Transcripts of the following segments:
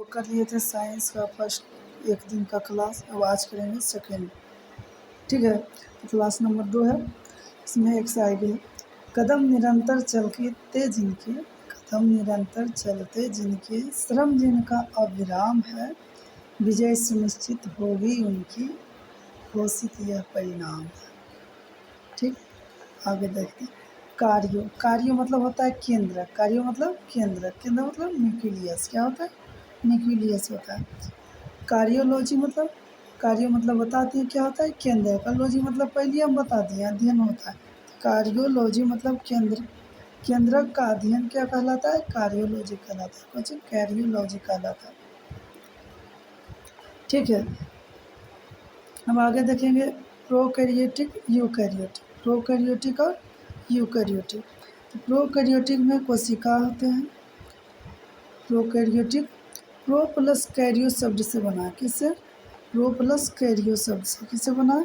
वो कर लिए थे साइंस का फर्स्ट एक दिन का क्लास, अब आज करेंगे सेकेंड। ठीक है, तो क्लास नंबर 2 है। इसमें एक साइड है, कदम निरंतर चलते जिनके, कदम निरंतर चलते जिनके, श्रम जिनका अविराम है, विजय सुनिश्चित होगी उनकी, घोषित यह परिणाम है। ठीक, आगे देखते हैं। कार्यो, कार्यो मतलब होता है केंद्र, कार्यो मतलब केंद्र, केंद्र मतलब न्यूक्लियस, क्या होता है, न्यूक्लियस होता है। कार्योलॉजी मतलब, कार्यो मतलब बताते हैं क्या होता है, केंद्र का, लॉजी मतलब पहले हम बता दिए अध्ययन होता है। कार्योलॉजी मतलब केंद्र, केंद्र का अध्ययन क्या कहलाता है, कार्योलॉजी कहलाता है, कुछ कार्योलॉजी कहलाता है। ठीक है, हम आगे देखेंगे प्रोकैरियोटिक यूकैरियोटिक, प्रोकैरियोटिक और यूकैरियोटिक। तो प्रोकैरियोटिक में कोशिका होते हैं। प्रोकैरियोटिक प्रो प्लस कैरियो शब्द से बना है, किससे, प्रो प्लस कैरियो शब्द से, किससे बना है,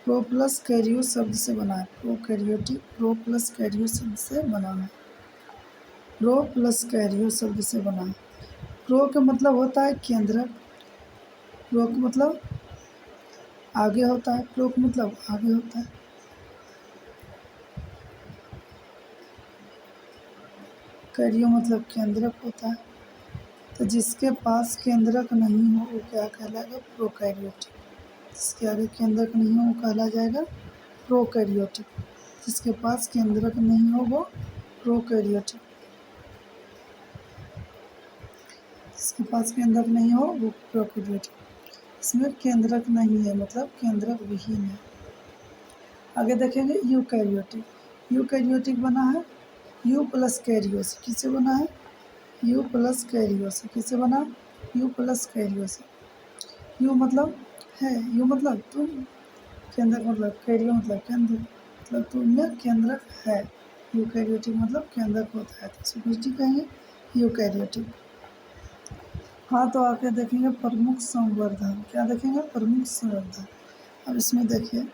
प्रो प्लस कैरियो शब्द से बना है। प्रोकैरियोटिक प्रो प्लस कैरियो शब्द से बना है, प्रो प्लस कैरियो शब्द से बना है। प्रो का मतलब होता है केंद्र, प्रो का मतलब आगे होता है, प्रो का मतलब आगे होता है। कैरियो मतलब केंद्रक होता है। तो जिसके पास केंद्रक नहीं हो वो क्या कहलाएगा, प्रोकैरियोटिक। जिसके आगे केंद्रक नहीं हो वो कहला जाएगा प्रोकैरियोटिक। जिसके पास केंद्रक नहीं हो वो प्रोकैरियोटिक। जिसके पास केंद्रक नहीं हो वो प्रोकैरियोटिक। इसमें केंद्रक नहीं है मतलब केंद्रक विहीन है। आगे देखेंगे यूकैरियोटिक, यूकैरियोटिक बना है यू प्लस कैरियो से, किससे बना है, यू प्लस कैरियो से, किससे बना, यू प्लस कैरियो से। यू मतलब है, यू मतलब तुम, केंद्रक मतलब कैरियो मतलब केंद्र, मतलब तुम में केंद्रक है। यूकैरियोटिक मतलब केंद्रक होता है, तो इसे कुछ कहेंगे यूकैरियोटिक। हाँ, तो आके देखेंगे प्रमुख संवर्धन, क्या देखेंगे, प्रमुख संवर्धन। अब इसमें देखिए,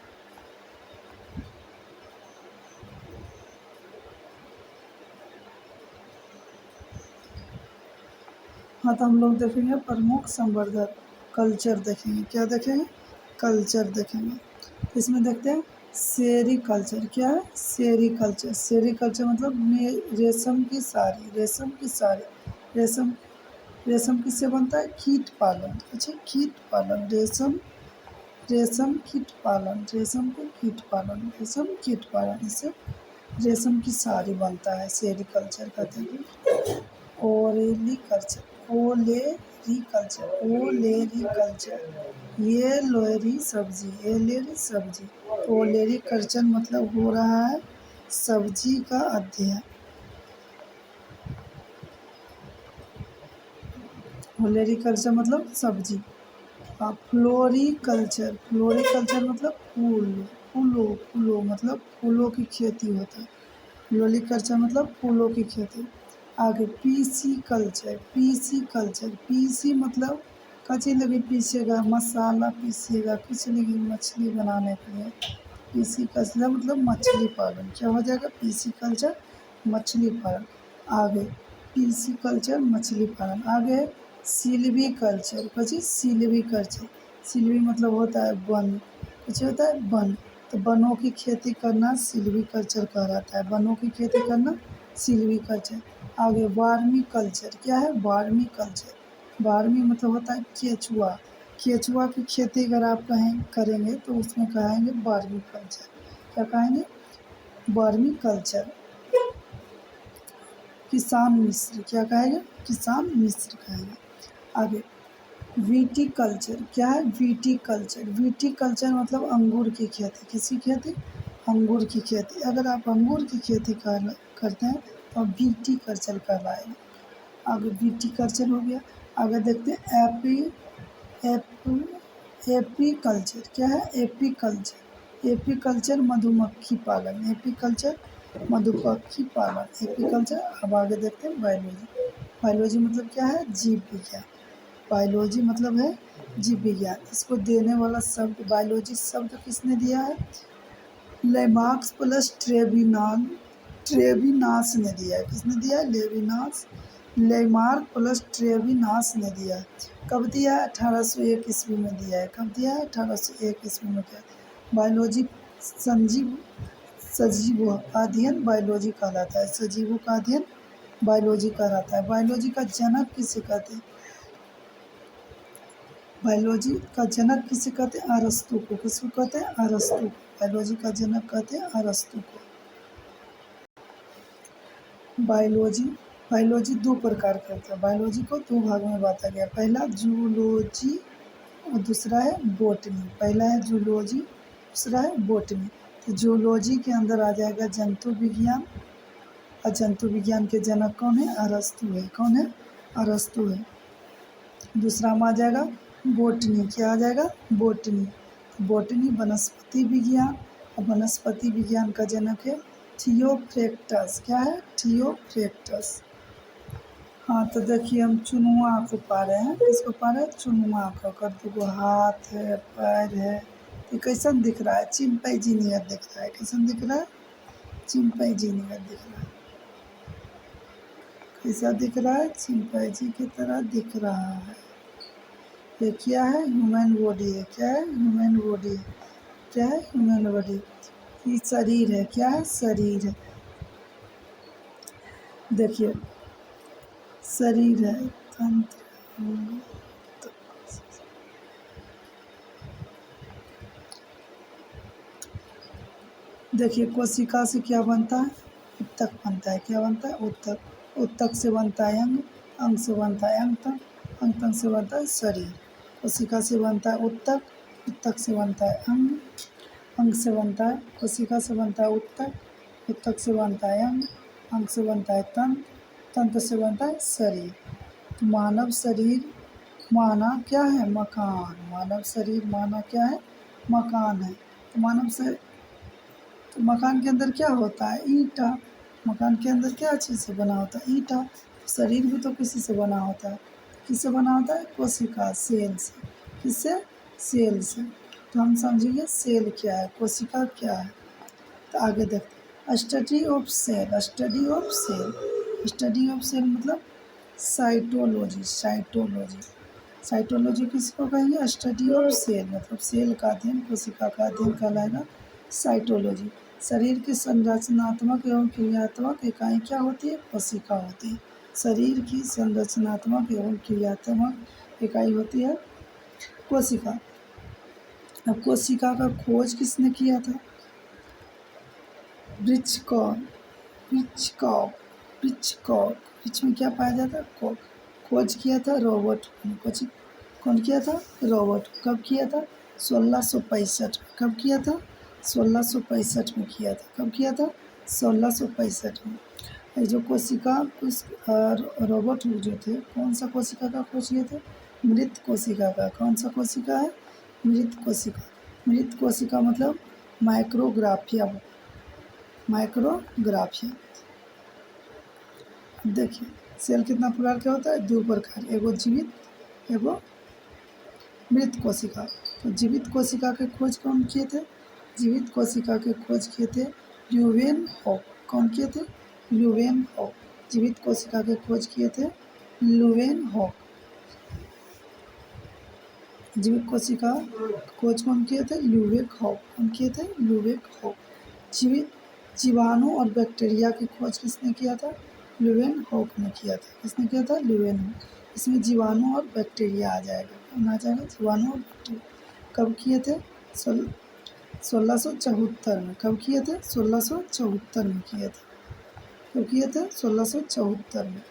हाँ तो हम लोग देखेंगे प्रमुख संवर्धक, कल्चर देखेंगे, क्या देखेंगे, कल्चर देखेंगे। इसमें देखते हैं सेरीकल्चर, क्या है, सेरीकल्चर, सेरीकल्चर मतलब रेशम की साड़ी, रेशम की साड़ी, रेशम, रेशम किससे बनता है, कीट पालन, अच्छा कीट पालन, रेशम, रेशम कीट पालन, रेशम को कीट पालन, रेशम कीट पालन, इससे रेशम की साड़ी बनता है, सेरीकल्चर कहते हैं। ओलेरीकल्चर, ओलेरीकल्चर, ओलेरीकल्चर, ये लोहरी सब्जी, ये लेरी सब्जी। ओलेरीकल्चर मतलब हो रहा है सब्जी का अध्ययन। ओलेरीकल्चर मतलब सब्जी। फ्लोरीकल्चर, फ्लोरीकल्चर मतलब फूल, फूलों, फूलों मतलब फूलों की खेती होता है। फ्लोरीकल्चर मतलब फूलों की खेती। आगे PC culture, PC culture, PC मतलब कची लगी पीसेगा, मसाला पीसेगा, कुछ लगी मछली बनाने के लिए। पीसी कल्चर मतलब मछली पालन, क्या हो जाएगा, पीसी कल्चर मछली पालन। आगे पीसी कल्चर मछली पालन। आगे सिल्वी कल्चर, कची सिल्वी कल्चर, सिल्वी मतलब होता है वन, कुछ होता है वन, तो वनों की खेती करना सिल्वी कल्चर कहलाता है, वनों की खेती करना सिल्वी कल्चर। आगे वार्मी कल्चर, क्या है, वार्मी कल्चर, वार्मी मतलब होता है केचुआ, केचुआ की खेती अगर आप कहें करेंगे तो उसमें कहेंगे वार्मी कल्चर, क्या कहेंगे, वार्मी कल्चर। किसान मिश्र, क्या कहेंगे, किसान मिश्र कहेंगे। आगे विटीकल्चर, क्या है, विटीकल्चर, विटीकल्चर मतलब अंगूर की खेती, किसकी खेती, अंगूर की खेती। अगर आप अंगूर की खेती करते हैं तो विटीकल्चर कहलाएगा। आगे विटीकल्चर हो गया। आगे देखते हैं एपीकल्चर, क्या है, एपीकल्चर, एपीकल्चर मधुमक्खी पालन, एपीकल्चर मधुमक्खी पालन, एपीकल्चर। अब आगे देखते हैं बायोलॉजी, बायोलॉजी मतलब क्या है, जीव विज्ञान, बायोलॉजी मतलब है जीव विज्ञान। इसको देने वाला शब्द बायोलॉजी शब्द किसने दिया है, लेमार्क्स प्लस ट्रेविनास ने दिया है, किसने दिया है, लेविनास, लेमार्क प्लस ट्रेविनास ने दिया है। कब दिया है? 1801 ईस्वी में दिया है। कब दिया है? 1801 ईस्वी में। क्या बायोलॉजी सजीवों का अध्ययन बायोलॉजी कहलाता है। सजीवों का अध्ययन बायोलॉजी कहलाता है। बायोलॉजी का जनक किसे कहते हैं? बायोलॉजी का जनक किसे कहते हैं? अरस्तु को। किसको कहते हैं? अरस्तु को। बायोलॉजी का जनक कहते हैं अरस्तु को। बायोलॉजी बायोलॉजी दो प्रकार के होता है। बायोलॉजी को दो भाग में बांटा गया। पहला जूलॉजी और दूसरा है बोटनी। पहला है जूलॉजी, दूसरा है बोटनी। तो जूलॉजी के अंदर आ जाएगा जंतु विज्ञान, और जंतु विज्ञान के जनक कौन है? अरस्तु है। कौन है? अरस्तु है। दूसरा में आ जाएगा बोटनी। क्या आ जाएगा? बोटनी। बोटनी वनस्पति विज्ञान, और वनस्पति विज्ञान का जनक है थियोफ्रेक्टस। क्या है? थियोफ्रेक्टस। हाँ, तो देखिए हम चुनुआ को पा रहे हैं। किसको पा रहे हैं? चुनुआ को। कर दुगो हाथ है, पैर है, तो कैसन दिख रहा है? चिंपैंजी नियर दिख रहा है। कैसन दिख रहा है? चिंपैंजी नियर दिख रहा है। कैसा दिख रहा है? चिंपैंजी की तरह दिख रहा है। ये क्या है? ह्यूमन बॉडी है। क्या है? ह्यूमन बॉडी है। क्या है? Human body. ये शरीर है। क्या है? शरीर है। देखिए शरीर है, तंत्र, देखिए कोशिका से क्या बनता है? उत्तक बनता है। क्या बनता है? उत्तक। उत्तक से बनता है अंग, अंग से बनता है अंगतंग, अंगतंग से बनता है शरीर। कोशिका से बनता है उत्तक, उत्तक से बनता है अंग, अंग से बनता है, कोशिका से बनता है उत्तक, उत्तक से बनता है अंग, अंग से बनता है तंत्र, तंत्र से बनता है शरीर। मानव शरीर माना क्या है? मकान। मानव शरीर माना क्या है? मकान है। तो मानव शरीर, तो मकान के अंदर क्या होता है? ईंटा। मकान के अंदर क्या चीज़ से बना होता है? ईंटा। शरीर भी तो किसी से बना होता है। किससे बना होता है? कोशिका, सेल से। किससे? सेल से। तो हम समझिए सेल क्या है, कोशिका क्या है। तो आगे देखते हैं study of cell. Study of cell, study of cell मतलब साइटोलॉजी। साइटोलॉजी, साइटोलॉजी किसको कहेंगे? स्टडी ऑफ सेल मतलब सेल का अध्ययन, कोशिका का अध्ययन कहलाएगा साइटोलॉजी। शरीर की संरचनात्मक एवं क्रियात्मक इकाई क्या होती है? कोशिका होती है। शरीर की संरचनात्मक एवं क्रियात्मक इकाई होती है कोशिका। अब कोशिका का खोज किसने किया था? ब्रिचकॉक। ब्रिचकॉक, ब्रिचकॉक। ब्रिच में क्या पाया जाता है? कॉक। खोज किया था रॉबर्ट। खोज कौन किया था? रॉबर्ट। कब किया था? 1665 में। कब किया था? 1665 में किया था। कब किया था? 1665 में। ये जो कोशिका उस रॉबर्ट हुक जो थे, कौन सा कोशिका का खोज किए थे? मृत कोशिका का। कौन सा कोशिका है? मृत कोशिका। मृत कोशिका मतलब माइक्रोग्राफिया। माइक्रोग्राफिया। देखिए सेल कितना प्रकार का होता है? दो प्रकार, एगो जीवित, एगो मृत कोशिका। तो जीवित कोशिका के खोज कौन किए थे? जीवित कोशिका के खोज किए थे ल्यूवेनहॉक। कौन किए थे? ल्यूवेनहॉक। जीवित कोशिका के खोज किए थे ल्यूवेनहॉक। जीवित कोशिका खोज कौन किए थे? ल्यूवेनहॉक। कौन किए थे? ल्यूवेनहॉक। जीवित जीवाणु और बैक्टीरिया की खोज किसने किया था? ल्यूवेनहॉक ने किया था। किसने किया था? ल्यूवेनहॉक। इसमें जीवाणु और बैक्टीरिया आ जाएगा। कौन आ जाएगा? जीवाणु और बैक्टीरिया। कब किए थे? 1674 में। कब किए थे? 1674 में किए थे। कब किए थे? 1674 में।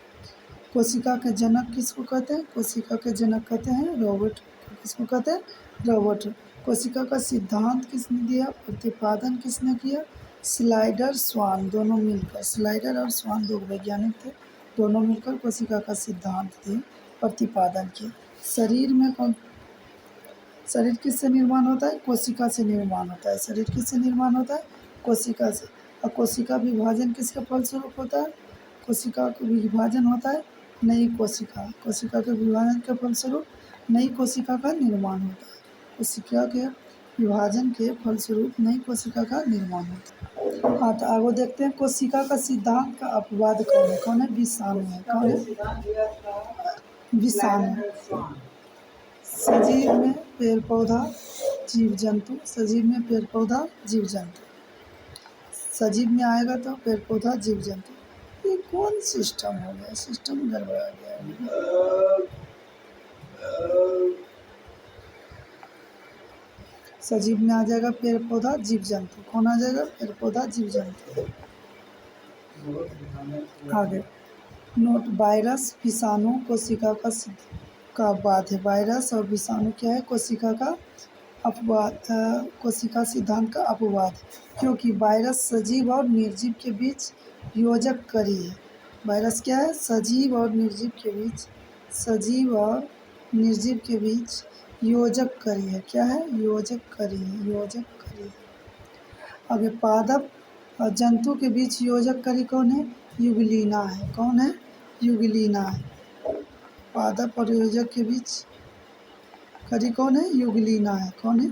कोशिका के जनक किसको कहते हैं? कोशिका के जनक कहते हैं रॉबर्ट। किसको कहते हैं? रॉबर्ट। कोशिका का सिद्धांत किसने दिया? प्रतिपादन किसने किया? स्लाइडर स्वान, दोनों मिलकर। स्लाइडर और स्वान दो वैज्ञानिक थे, दोनों मिलकर कोशिका का सिद्धांत दिए, प्रतिपादन किए। शरीर में कौन, शरीर किससे निर्माण होता है? कोशिका से निर्माण होता है। शरीर किससे निर्माण होता है? कोशिका से। और कोशिका विभाजन किसके फलस्वरूप होता है? कोशिका का विभाजन होता है नई कोशिका। कोशिका के विभाजन के फलस्वरूप नई कोशिका का निर्माण होता है। कोशिका के विभाजन के फलस्वरूप नई कोशिका का निर्माण होता है। हाँ, तो आगे देखते हैं कोशिका का सिद्धांत का अपवाद कौन है? विषाणु है। कौन है? विषाणु। सजीव में पेड़ पौधा जीव जंतु, सजीव में पेड़ पौधा जीव जंतु, सजीव में आएगा तो पेड़ पौधा जीव जंतु। ये कौन सिस्टम हो गया? सिस्टम गड़बड़ा गया। सजीव में आ जाएगा पेड़ पौधा जीव जंतु, कौन आ जाएगा? पेड़ पौधा जीव जंतु। आगे नोट, वायरस विषाणु कोशिका का अपवाद है। वायरस और विषाणु क्या है? कोशिका का अपवाद, कोशिका सिद्धांत का अपवाद, क्योंकि वायरस सजीव और निर्जीव के बीच योजक कड़ी है। वायरस क्या है? सजीव और निर्जीव के बीच, सजीव और निर्जीव के बीच योजक कड़ी है। क्या है? योजक कड़ी है, योजक कड़ी है। आगे पादप और जंतु के बीच योजक कड़ी कौन है? युगलीना है। कौन है? युगलीना है। पादप और योजक के बीच कड़ी कौन है? युगलीना है। कौन है?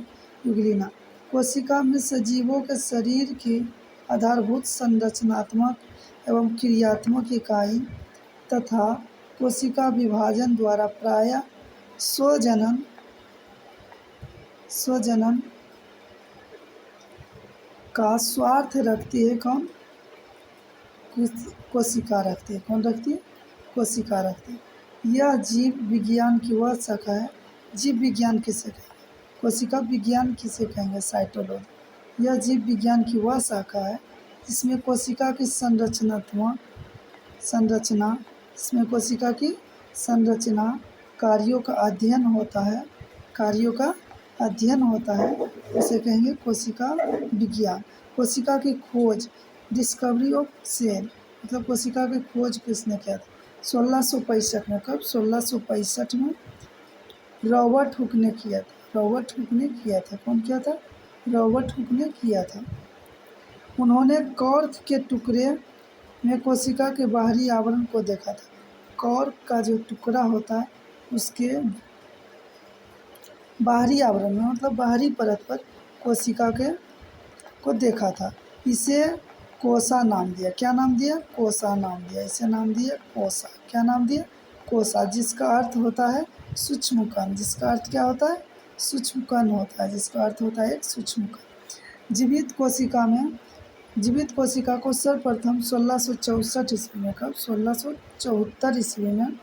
युगलीना। कोशिका में सजीवों के शरीर की आधारभूत संरचनात्मक एवं क्रियात्मक इकाई तथा कोशिका विभाजन द्वारा प्रायः स्वजनन का स्वार्थ रखती है। कौन? कोशिका रखती है। कौन रखती है? कोशिका रखती है। यह जीव विज्ञान की वह शाखा है। जीव विज्ञान किसे कहेंगे? कोशिका विज्ञान किसे कहेंगे? साइटोलॉजी। यह जीव विज्ञान की वह शाखा है जिसमें कोशिका की इसमें कोशिका की संरचना कार्यों का अध्ययन होता है, उसे कहेंगे कोशिका विज्ञान। कोशिका की खोज, डिस्कवरी ऑफ सेल, मतलब कोशिका की खोज किसने किया था? 1665 में। कब? 1665 में रॉबर्ट हुक ने किया था। रॉबर्ट हुक ने किया था। कौन किया था? रॉबर्ट हुक ने किया था। उन्होंने कॉर्क के टुकड़े में कोशिका के बाहरी आवरण को देखा था। कॉर्क का जो टुकड़ा होता है उसके बाहरी आवरण में, मतलब बाहरी परत पर कोशिका को देखा था। इसे कोसा नाम दिया। क्या नाम दिया? कोसा नाम दिया। इसे नाम दिया कोसा। क्या नाम दिया? कोसा, जिसका अर्थ होता है सूक्ष्म कण। जिसका अर्थ क्या होता है? सूक्ष्म कण होता है, जिसका अर्थ होता है सूक्ष्म कण। जीवित कोशिका को सर्वप्रथम 1664 ईस्वी में, कब? 1674 ईस्वी में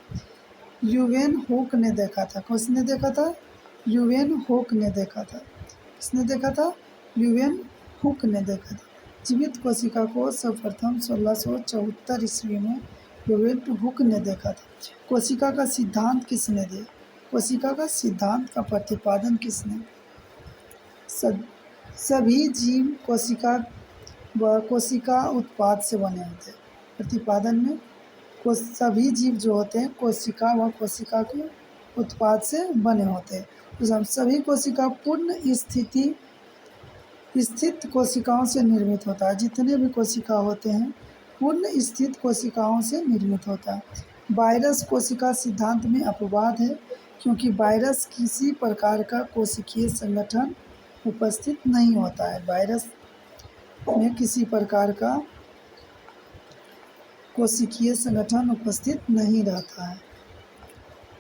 यूवेन हुक ने देखा था। किसने देखा था? यूवेन हुक ने देखा था। किसने देखा था? यूवेन हुक ने देखा था। जीवित कोशिका को सर्वप्रथम 1674 ईस्वी में यूवेन हुक ने देखा था। कोशिका का सिद्धांत किसने दिया? कोशिका का सिद्धांत का प्रतिपादन किसने? सभी जीव कोशिका उत्पाद से बने होते हैं। प्रतिपादन में सभी जीव जो होते हैं कोशिका व कोशिका के उत्पाद से बने होते हैं। तो हम सभी कोशिका पूर्ण स्थित कोशिकाओं से निर्मित होता है। जितने भी कोशिका होते हैं पूर्ण स्थित कोशिकाओं से निर्मित होता है। वायरस कोशिका सिद्धांत में अपवाद है, क्योंकि वायरस किसी प्रकार का कोशिकीय संगठन उपस्थित नहीं होता है। वायरस में किसी प्रकार का कोशिकीय संगठन उपस्थित नहीं रहता है।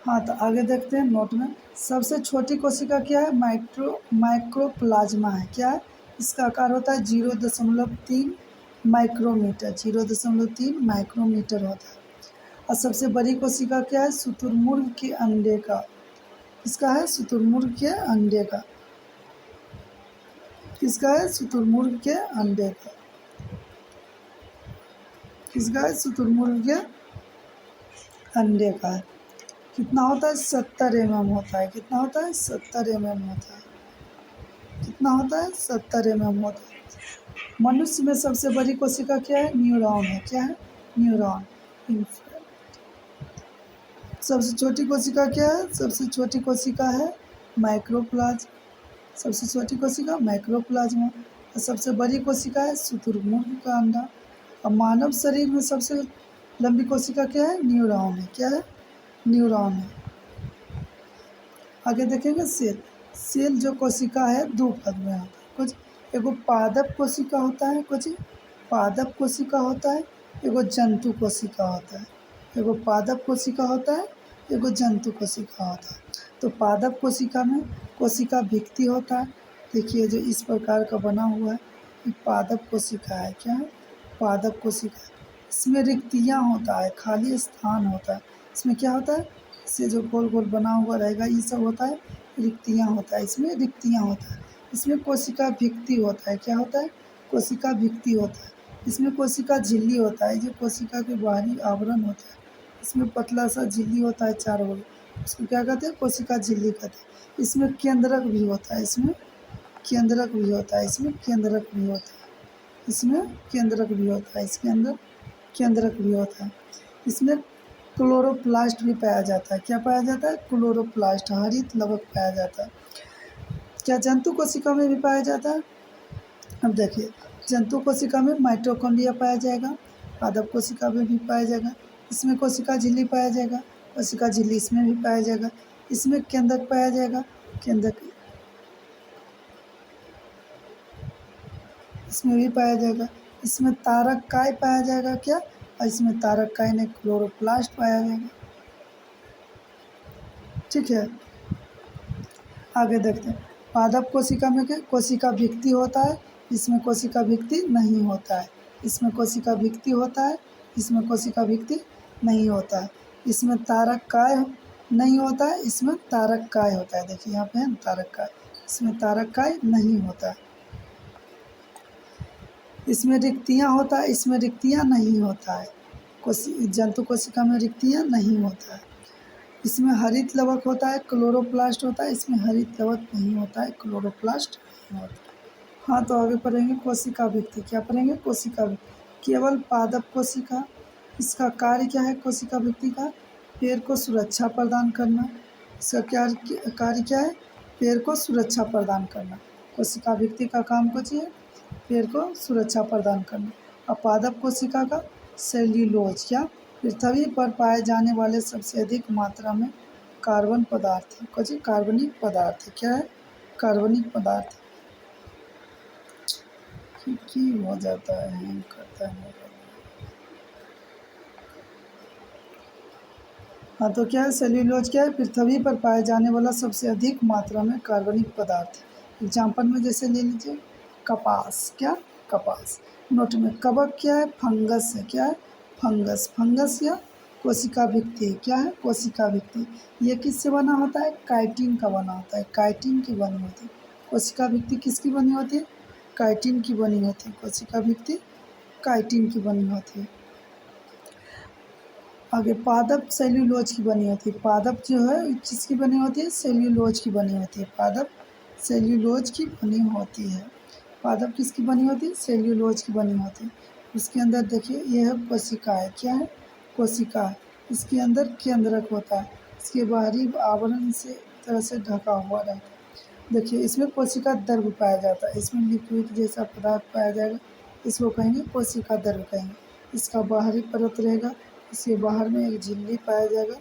हाँ, तो आगे देखते हैं नोट में। सबसे छोटी कोशिका क्या है? माइक्रोप्लाज्मा है। क्या है? इसका आकार होता है 0.3 माइक्रोमीटर। 0.3 माइक्रोमीटर होता है। और सबसे बड़ी कोशिका क्या है? शुतुरमुर्ग के अंडे का। इसका है शुतुरमुर्ग के अंडे का। किसका है? शुतुरमुर्ग के अंडे का। किसका है? शुतुरमुर्ग के अंडे का है। कितना होता है? 70 mm होता है। कितना होता है? 70 mm होता है। कितना होता है? 70 mm होता है। मनुष्य में सबसे बड़ी कोशिका क्या है? न्यूरॉन है। क्या है? न्यूरॉन। सबसे छोटी कोशिका क्या है? सबसे छोटी कोशिका है माइक्रोप्लाज्मा। सबसे छोटी कोशिका माइक्रोप्लाज्मा। और सबसे बड़ी कोशिका है शुतुरमुर्ग का अंडा। और मानव शरीर में सबसे लंबी कोशिका क्या है? न्यूरॉन है। क्या है? न्यूरॉन है। आगे देखेंगे सेल जो कोशिका है दो पद में होता है। कुछ एगो पादप कोशिका होता है, कुछ पादप कोशिका होता है, एगो जंतु कोशिका होता है। एगो पादप कोशिका होता है, एगो जंतु कोशिका होता है। तो पादप कोशिका में कोशिका भित्ति होता है। देखिए जो इस प्रकार का बना हुआ है, ये पादप कोशिका है। क्या है? पादप कोशिका। इसमें रिक्तियाँ होता है, खाली स्थान होता है। इसमें क्या होता है? इससे जो गोल गोल बना हुआ रहेगा ये सब होता है, रिक्तियाँ होता है। इसमें रिक्तियाँ होता है। इसमें कोशिका भित्ति होता है। क्या होता है? कोशिका भित्ति होता है। इसमें कोशिका झिल्ली होता है, जो कोशिका के बाहरी आवरण होता है। इसमें पतला सा झिल्ली होता है चारों ओर, उसको क्या कहते हैं? कोशिका झिल्ली कहते हैं। इसमें केंद्रक भी होता है। इसमें केंद्रक भी होता है। इसमें केंद्रक भी होता है। इसमें केंद्रक भी होता है। इसके अंदर केंद्रक भी होता है। इसमें क्लोरोप्लास्ट भी पाया जाता है। क्या पाया जाता है? क्लोरोप्लास्ट, हरित लवक पाया जाता है। क्या जंतु कोशिका में भी पाया जाता है? अब देखिए, जंतु कोशिका में माइटोकॉन्ड्रिया पाया जाएगा, पादप कोशिका में भी पाया जाएगा। इसमें कोशिका झिल्ली पाया जाएगा, कोशिका झिल्ली इसमें भी पाया जाएगा। इसमें केंद्रक पाया जाएगा, केंद्रक इसमें भी पाया जाएगा। इसमें तारक काय पाया जाएगा। क्या? और इसमें तारक काय नहीं, क्लोरोप्लास्ट पाया जाएगा। ठीक है, आगे देखते हैं। पादप कोशिका में क्या? कोशिका भित्ति होता है, इसमें कोशिका भित्ति नहीं होता है। इसमें कोशिका भित्ति होता है, इसमें कोशिका भित्ति नहीं होता है। इसमें तारक काय नहीं होता है, इसमें तारक काय होता है। देखिए यहाँ पे है तारक काय, इसमें तारक काय नहीं होता है। इसमें रिक्तियाँ होता है, इसमें रिक्तियाँ नहीं होता है। जंतु कोशिका में रिक्तियाँ नहीं होता है। इसमें हरित लवक होता है, क्लोरोप्लास्ट होता है। इसमें हरित लवक नहीं होता है, क्लोरोप्लास्ट नहीं होता है। हाँ, तो आगे पढ़ेंगे कोशिका भित्ति। क्या पढ़ेंगे? कोशिका भित्ति। केवल पादप कोशिका, इसका कार्य क्या है? कोशिका भित्ति का पेड़ को सुरक्षा प्रदान करना। इसका क्या कार्य क्या है? पेड़ को सुरक्षा प्रदान करना। कोशिका भित्ति का काम कुछ है, पेड़ को सुरक्षा प्रदान करना। और पादप कोशिका का सेल्यूलोज, क्या? पृथ्वी पर पाए जाने वाले सबसे अधिक मात्रा में कार्बन पदार्थ है। कुछ कार्बनिक पदार्थ है। क्या है? कार्बनिक पदार्थ की हो जाता है, करता है। हाँ, तो क्या है? सेल्यूलोज क्या है? पृथ्वी पर पाए जाने वाला सबसे अधिक मात्रा में कार्बनिक पदार्थ है। एग्जाम्पल में जैसे ले लीजिए कपास। क्या? कपास। नोट में कवक क्या है? फंगस है। क्या है? फंगस। फंगस या कोशिका भित्ति। क्या है? कोशिका भित्ति। ये किससे बना होता है? काइटिन का बना होता है, काइटिन की बनी होती है। कोशिका भित्ति किसकी बनी होती है? काइटिन की बनी होती है। कोशिका भित्ति काइटिन की बनी होती है। आगे पादप सेल्यूलोज की बनी होती है। पादप जो है किसकी बनी होती है? सेल्यूलोज की बनी होती है। पादप सेल्यूलोज की बनी होती है। पादप किसकी बनी होती है? सेल्यूलोज की बनी होती है। उसके अंदर देखिए ये है कोशिका है। क्या है? कोशिका है। इसके अंदर केंद्रक होता है, इसके बाहरी आवरण से तरह से ढका हुआ रहता है। देखिए इसमें कोशिका द्रव्य पाया जाता है। इसमें लिक्विड जैसा पदार्थ पाया जाएगा, इसको कहेंगे कोशिका द्रव्य कहेंगे। इसका बाहरी परत रहेगा, इसके बाहर में एक झिल्ली पाया जाएगा,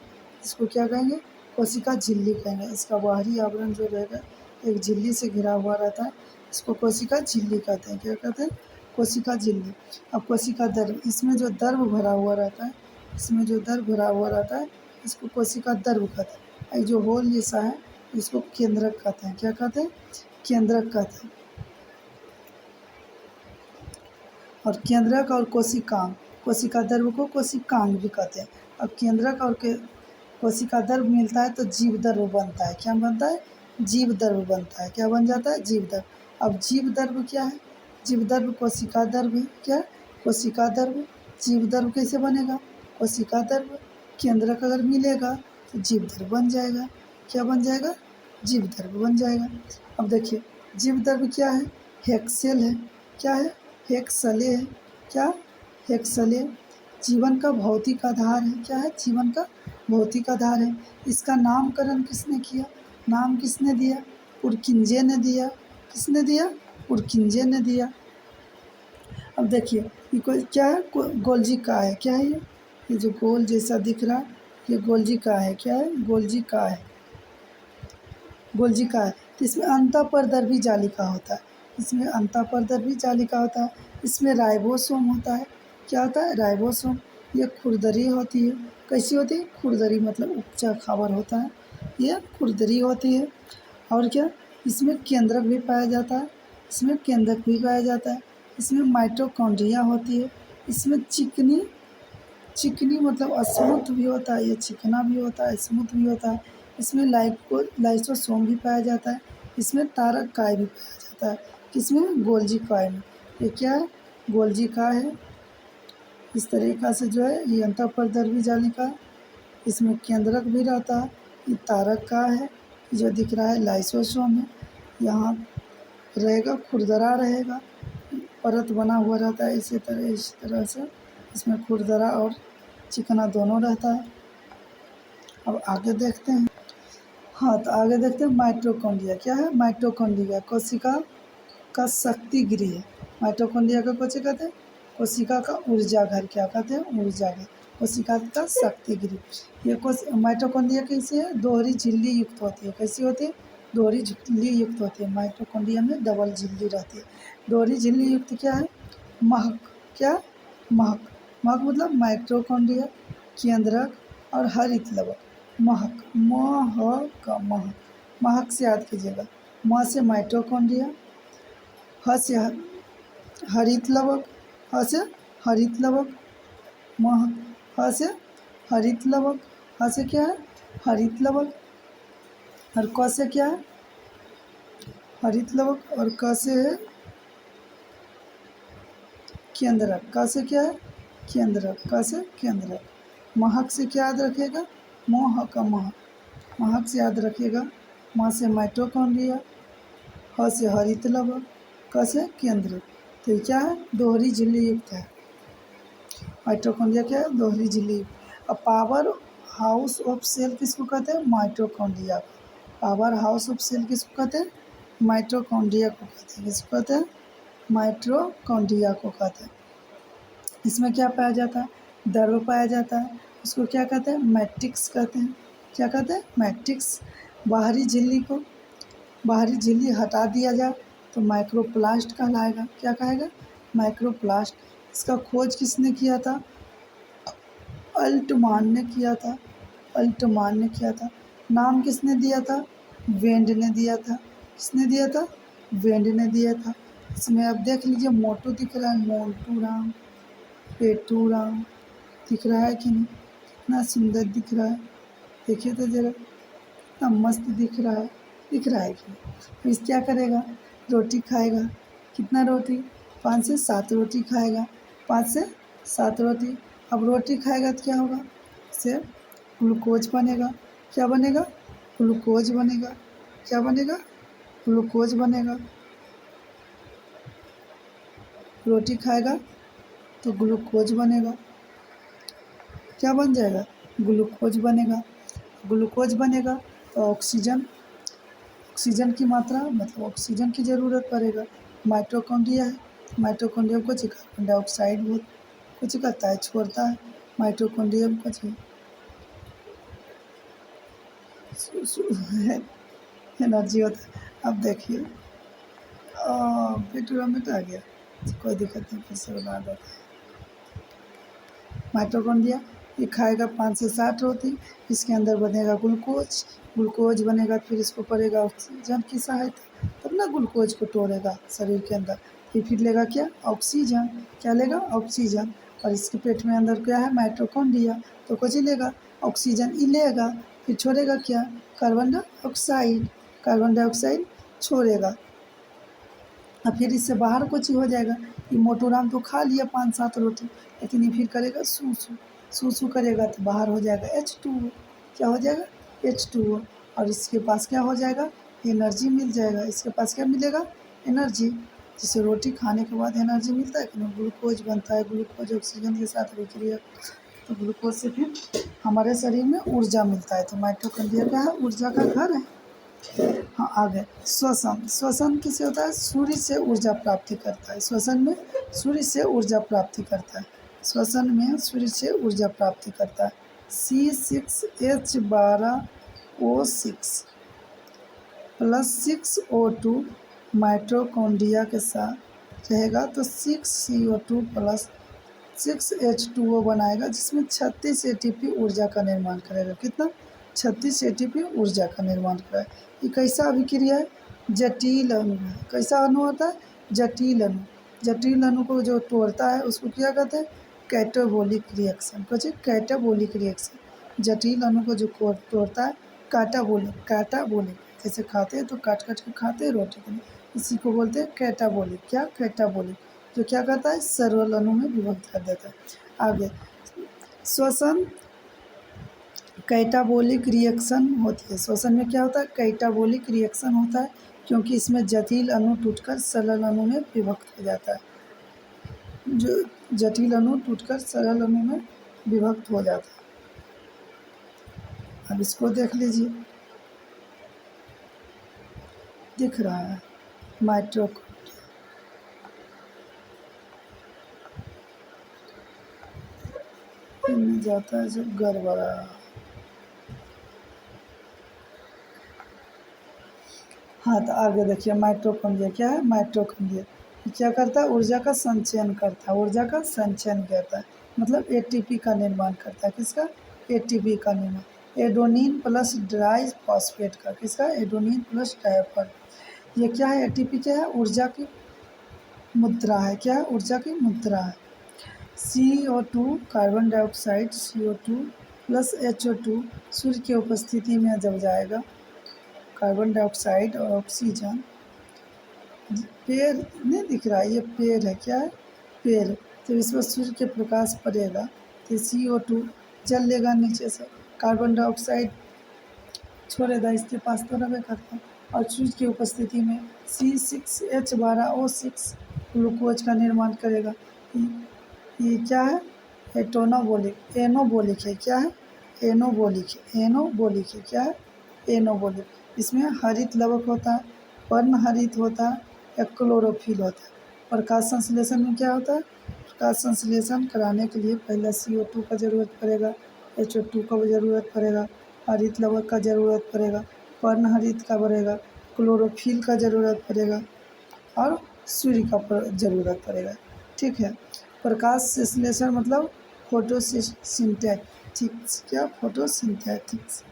इसको क्या कहेंगे? कोशिका झिल्ली कहेंगे। इसका बाहरी आवरण जो रहेगा एक झिल्ली से घिरा हुआ रहता है, इसको कोशिका झिल्ली कहते हैं। क्या कहते हैं? कोशिका झिल्ली। अब कोशिका द्रव्य, इसमें जो द्रव्य भरा हुआ रहता है, इसमें जो द्रव्य भरा हुआ रहता है इसको कोशिका द्रव्य कहते हैं। ये जो होल जैसा है इसको केंद्रक कहते हैं। क्या कहते हैं? केंद्रक कहते हैं। और केंद्रक और कोशिकांग, कोशिका द्रव्य को कोशिकांग भी कहते हैं। अब केंद्रक और कोशिका द्रव्य मिलता है तो जीव द्रव्य बनता है। क्या बनता है? जीव द्रव्य बनता है। क्या बन जाता है? जीव द्रव्य। अब जीव द्रव्य क्या है? जीव द्रव्य कोशिका द्रव्य। क्या? कोशिका द्रव्य। जीव द्रव्य कैसे बनेगा? कोशिका द्रव्य। केंद्रक अगर मिलेगा तो जीव द्रव्य बन जाएगा। क्या बन जाएगा? जीव द्रव्य बन जाएगा। अब देखिए जीव द्रव्य क्या है? हेक्सेल है। क्या है? हेक्सले है। क्या? हेक्सले जीवन का भौतिक आधार है। क्या है? जीवन का भौतिक आधार है। इसका नामकरण किसने किया? नाम किसने दिया? पुरकिंजे ने दिया। किसने दिया? पुरकिंजे ने दिया। अब देखिए ये कोई क्या है? गोल्जी का है। क्या है ये जो गोल जैसा दिख रहा है ये गोल्जी का है। क्या है? गोल्जी का है। गोल्जी का है। तो इसमें अंतःपरदर्भी जालिका होता है। इसमें अंतःपरदर्भी जालिका होता है, इसमें राइबोसोम होता है। क्या होता है? राइबोसोम। ये खुरदरी होती है। कैसी होती है? खुरदरी, मतलब उपचा खाबर होता है, ये खुरदरी होती है। और क्या? इसमें केंद्रक भी पाया जाता है, इसमें केंद्रक भी पाया जाता है। इसमें माइटोकॉन्ड्रिया होती है, इसमें चिकनी चिकनी मतलब स्मूथ भी होता है, ये चिकना भी होता है, स्मूथ भी होता है। इसमें लाइसोसोम भी पाया जाता है, इसमें तारक काय भी पाया जाता है। किसमें? गोल्जी काय में। ये क्या है? गोल्जी काय है। इस तरीक़ा से जो है ये अंतःपरदर्भी जालिका, इसमें केंद्रक भी रहता है। ये तारक काय है, जो दिख रहा है लाइसोसोम है। यहाँ रहेगा खुरदरा रहेगा, परत बना हुआ रहता है इस तरह से। इसमें खुरदरा और चिकना दोनों रहता है। अब आगे देखते हैं। हाँ, तो आगे देखते हैं माइटोकॉन्ड्रिया क्या है? माइटोकॉन्ड्रिया कोशिका का शक्ति गृह है। माइटोकॉन्ड्रिया को कुछ कहते हैं? कोशिका का ऊर्जा घर। क्या कहते हैं? ऊर्जा घर। कोशिका का शक्ति गृह। ये माइटोकॉन्ड्रिया कैसी है? दोहरी झिल्ली युक्त होती है। कैसी होती है? दोहरी झिल्ली युक्त होती है। माइटोकॉन्ड्रिया में डबल झिल्ली रहती है। दोहरी झिल्ली युक्त क्या है? महक। क्या? महक। महक मतलब माइटोकॉन्ड्रिया, केंद्रक और हरित लवक। महक, महक, महक। महक से याद कीजिएगा। म से माइटोकॉन्ड्रिया, ह से हरित लवक, ह से हरित लवक, महक। ह से हरित लवक, ह से क्या है? हरित लवक। और क से क्या है? हरित लवक। और क से है केंद्रक। क से क्या है? केंद्रक। क से केंद्रक। महक से क्या याद रखिएगा? महक, महक। महक से याद रखिएगा। म से माइटोकॉन्ड्रिया, ह से हरित लवक, क से केंद्रक। तो ये क्या है? दोहरी झिल्ली युक्त है। माइटोकॉन्ड्रिया क्या है? दोहरी झिल्ली युक्त। अब पावर हाउस ऑफ सेल किसको कहते हैं? Mitochondria. Power house of cell किसको कहते हैं? माइटोकॉन्ड्रिया को कहते हैं। किसको कहते हैं? माइटोकॉन्ड्रिया को कहते हैं। इसमें क्या पाया जाता है? द्रव पाया जाता है। उसको क्या कहते हैं? मैट्रिक्स कहते हैं। क्या कहते हैं? मैट्रिक्स। बाहरी झिल्ली हटा दिया जाए तो माइक्रोप्लास्ट कहलाएगा। क्या कहेगा? माइक्रोप्लास्ट। इसका खोज किसने किया था? अल्टमान ने किया था। अल्टमान ने किया था। नाम किसने दिया था? वेंड ने दिया था। किसने दिया था? वेंड ने दिया था। इसमें अब देख लीजिए, मोटू दिख रहा है, मोटू राम, पेटू राम दिख रहा है कि नहीं? कितना सुंदर दिख रहा है, देखिए तो ज़रा, कितना मस्त दिख रहा है। दिख रहा है कि नहीं? तो इस क्या करेगा? रोटी खाएगा। कितना रोटी? 5 से 7 रोटी खाएगा। 5 से 7 रोटी। अब रोटी खाएगा तो क्या होगा? इससे ग्लूकोज बनेगा। क्या बनेगा? ग्लूकोज बनेगा। क्या बनेगा? ग्लूकोज बनेगा। रोटी खाएगा तो ग्लूकोज बनेगा। क्या बन जाएगा? ग्लूकोज बनेगा। ग्लूकोज बनेगा तो ऑक्सीजन की मात्रा, मतलब ऑक्सीजन की ज़रूरत पड़ेगा। माइटोकॉन्ड्रिया है। माइटोकॉन्ड्रिया को कार्बन डाइऑक्साइड बहुत कुछ करता है, छोड़ता है। माइटोकॉन्ड्रिया को कुछ एनर्जी होता है। अब देखिए, पेट्रोल में आ गया, कोई दिक्कत नहीं, फिर से बना देते हैं। माइटोकॉन्ड्रिया ये खाएगा 5 से 7 रोटी। इसके अंदर बनेगा ग्लूकोज। ग्लूकोज बनेगा, फिर इसको पड़ेगा ऑक्सीजन की सहायता, तब ना ग्लूकोज को तोड़ेगा शरीर के अंदर। ये फिर लेगा क्या? ऑक्सीजन। क्या लेगा? ऑक्सीजन। और इसके पेट में अंदर क्या है? माइटोकॉन्ड्रिया। तो कुछ ही लेगा, ऑक्सीजन ही लेगा, फिर छोड़ेगा क्या? Carbon dioxide. कार्बन डाइऑक्साइड छोड़ेगा और फिर इससे बाहर कुछ ही हो जाएगा। ये मोटू राम तो खा लिया 5-7 रोटी, लेकिन ये फिर करेगा सूसू करेगा तो बाहर हो जाएगा H2O। क्या हो जाएगा? H2O। और इसके पास क्या हो जाएगा? एनर्जी मिल जाएगा। इसके पास क्या मिलेगा? एनर्जी। जिसे रोटी खाने के बाद एनर्जी मिलता है कि नहीं? ग्लूकोज बनता है। ग्लूकोज ऑक्सीजन के साथ विक्रिया, तो ग्लूकोज से फिर हमारे शरीर में ऊर्जा मिलता है। तो माइटोकॉन्ड्रिया क्या है? ऊर्जा का घर है। हाँ, आगे श्वसन। श्वसन किसे होता है? सूर्य से ऊर्जा प्राप्ति करता है। श्वसन में सूर्य से ऊर्जा प्राप्ति करता है। श्वसन में सूर्य से ऊर्जा प्राप्ति करता है। C6H12O6 + 6O2 माइटोकॉन्ड्रिया के साथ रहेगा तो 6CO2 प्लस 6H2O बनाएगा, जिसमें 36 ATP ऊर्जा का निर्माण करेगा। कितना? 36 ATP ऊर्जा का निर्माण करेगा। ये कैसा अभिक्रिया है? जटिल अणु है। कैसा अणु होता है? जटिल अणु। जटिल अणु को जो तोड़ता है उसको क्या कहते हैं? Catabolic reaction. कुछ कैटाबोलिक रिएक्शन। जटिल अणु को जो तोड़ता है कैटाबोलिक। कैटाबोलिक जैसे खाते हैं तो काट काट के खाते हैं रोटी के लिए, इसी को बोलते हैं कैटाबोलिक। क्या? कैटाबोलिक। जो क्या करता है? सरल अणु में विभक्त कर देता है। आगे श्वसन कैटाबोलिक रिएक्शन होती है। श्वसन में क्या होता है? कैटाबोलिक रिएक्शन होता है, क्योंकि इसमें जटिल अणु टूटकर सरल अणु में विभक्त हो जाता है। जो जटिल अणु टूटकर सरल अणु में विभक्त हो जाता है। अब इसको देख लीजिए, दिख रहा है माइटोकॉन्ड्रिया। इनमें जाता है जब गड़बड़ा। हाँ, तो आगे देखिए माइटोकॉन्ड्रिया क्या है? माइटोकॉन्ड्रिया क्या करता है? ऊर्जा का संचयन करता है। ऊर्जा का संचयन करता है मतलब एटीपी का निर्माण करता है। किसका? एटीपी का निर्माण। एडोनिन प्लस डाई फॉस्फेट का। किसका? एडोनिन प्लस डाइफॉस्फेट। ये क्या है? एटीपी क्या है? ऊर्जा की मुद्रा है। क्या है? ऊर्जा की मुद्रा है। CO2 carbon dioxide CO2 plus HO2 सूर्य की उपस्थिति में जब जाएगा, कार्बन डाइऑक्साइड और ऑक्सीजन। पेड़ नहीं दिख रहा है? ये पेड़ है। क्या है? पेड़। जब इस पर सूर्य के प्रकाश पड़ेगा तो CO2 जल लेगा नीचे से, कार्बन डाइऑक्साइड छोड़ेगा, इसके पास तो रहबे करता है, और सूर्य की उपस्थिति में C6H12O6 ग्लूकोज का निर्माण करेगा। ये क्या है? एटोनोबोलिक। एनोबोलिक है। क्या है? एनोबोलिक है। एनोबोलिक है। क्या है? एनोबोलिक। इसमें हरित लवक होता है, वर्ण हरित होता है, या क्लोरोफिल होता है। प्रकाश संश्लेषण में क्या होता है? प्रकाश संश्लेषण कराने के लिए पहले CO2 का ज़रूरत पड़ेगा, HO2 का ज़रूरत पड़ेगा, हरित लवक का ज़रूरत पड़ेगा, वर्ण हरित का पड़ेगा, क्लोरोफिल का ज़रूरत पड़ेगा, और सूर्य का ज़रूरत पड़ेगा। ठीक है। प्रकाश संश्लेषण मतलब फोटोसिंथेटिक्स। क्या? फोटोसिंथेटिक्स।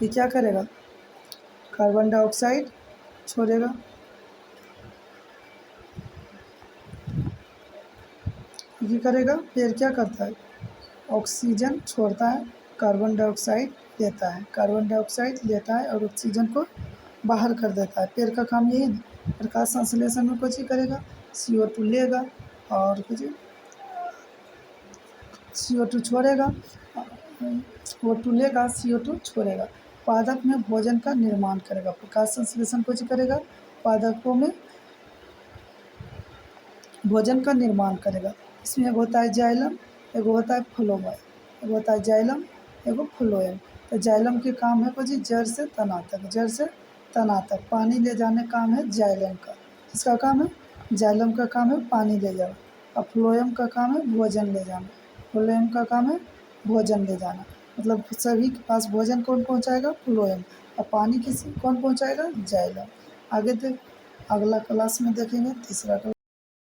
ये क्या करेगा? कार्बन डाइऑक्साइड छोड़ेगा, ये करेगा। पेड़ क्या करता है? ऑक्सीजन छोड़ता है, कार्बन डाइऑक्साइड लेता है। कार्बन डाइऑक्साइड लेता है और ऑक्सीजन को बाहर कर देता है। पेड़ का काम यही है। प्रकाश संश्लेषण में कुछ ही करेगा, CO2 लेगा और कुछ CO2 छोड़ेगा, O2 लेगा, CO2 छोड़ेगा। पादप में भोजन का निर्माण करेगा। प्रकाश संश्लेषण कुछ करेगा, पादपों में भोजन का निर्माण करेगा। इसमें एक होता है जाइलम, एक होता है फ्लोएम। एक होता है जाइलम, एक फ्लोएम। तो जाइलम के काम है कुछ जड़ से तना तक। जड़ से तना तक पानी ले जाने का काम है जाइलम का। किसका काम है? जाइलम का काम है पानी ले जाना, और फ्लोएम का काम है भोजन ले जाना। फ्लोएम का काम है भोजन ले जाना, मतलब सभी के पास भोजन कौन पहुंचाएगा? फ्लोएम। और पानी किसी कौन पहुंचाएगा? जाइलम। आगे देख, अगला क्लास में देखेंगे तीसरा।